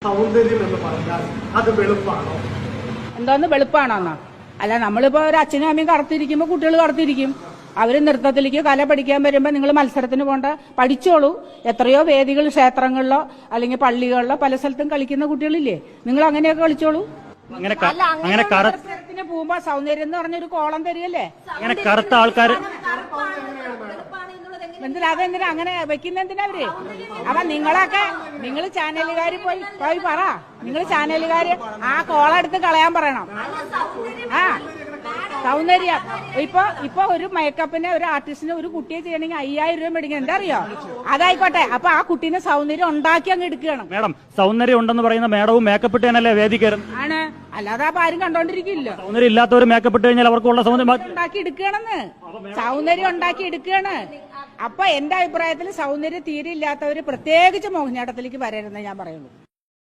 സൗന്ദര്യം എന്ന് പറഞ്ഞാൽ അത് വെളുപ്പാണോ? എന്തോന്ന് വെളുപ്പാണോന്നോ? അല്ല, നമ്മളിപ്പോ ഒരു അച്ഛനും അമ്മയും കറുത്തിരിക്കുമ്പോ കുട്ടികൾ കറുത്തിരിക്കും. അവര് നൃത്തത്തിലേക്ക് കല പഠിക്കാൻ വരുമ്പോ നിങ്ങൾ മത്സരത്തിന് പോണ്ട, പഠിച്ചോളൂ. എത്രയോ വേദികൾ, ക്ഷേത്രങ്ങളിലോ അല്ലെങ്കിൽ പള്ളികളിലോ പല സ്ഥലത്തും കളിക്കുന്ന കുട്ടികളില്ലേ, നിങ്ങൾ അങ്ങനെയൊക്കെ കളിച്ചോളൂ. മത്സരത്തിന് പോകുമ്പോ സൗന്ദര്യം എന്ന് പറഞ്ഞൊരു കോളം തരികയല്ലേ. അങ്ങനെ കറുത്ത ആൾക്കാർ എന്തിനാ അതെന്തിനാ അങ്ങനെ വെക്കുന്നതിനാ അവര്? അപ്പൊ നിങ്ങൾ ചാനലുകാര് പോയി പറ, നിങ്ങൾ ചാനലുകാര് ആ കോളെടുത്ത് കളയാൻ പറയണം. ആ സൗന്ദര്യം ഇപ്പൊ ഒരു മേക്കപ്പിന് ഒരു ആർട്ടിസ്റ്റിന് ഒരു കുട്ടിയെ ചെയ്യണമെങ്കിൽ 5000 രൂപ മേടിക്കണം. എന്താ അറിയോ? അതായിക്കോട്ടെ, അപ്പൊ ആ കുട്ടീനെ സൗന്ദര്യം ഉണ്ടാക്കി അങ്ങ് എടുക്കണം. മേഡം, സൗന്ദര്യം ഉണ്ടെന്ന് പറയുന്ന മേഡവും മേക്കപ്പ് ഇട്ടാനല്ലേ വേദിക്കാരൻ ആണ്, അല്ലാതെ അപ്പൊ ആരും കണ്ടോണ്ടിരിക്കില്ല. സൗന്ദര്യം ഇല്ലാത്തവർ മേക്കപ്പ് ഇട്ട് കഴിഞ്ഞാൽ അവർക്കുള്ള സൗന്ദര്യം ഉണ്ടാക്കി എടുക്കണെന്ന്, സൗന്ദര്യം ഉണ്ടാക്കി എടുക്കുകയാണ്. അപ്പൊ എന്റെ അഭിപ്രായത്തിൽ സൗന്ദര്യം തീരെ ഇല്ലാത്തവര് പ്രത്യേകിച്ച് മോഹിനിയാട്ടത്തിലേക്ക് വരരുതെന്ന് ഞാൻ പറയുള്ളൂ.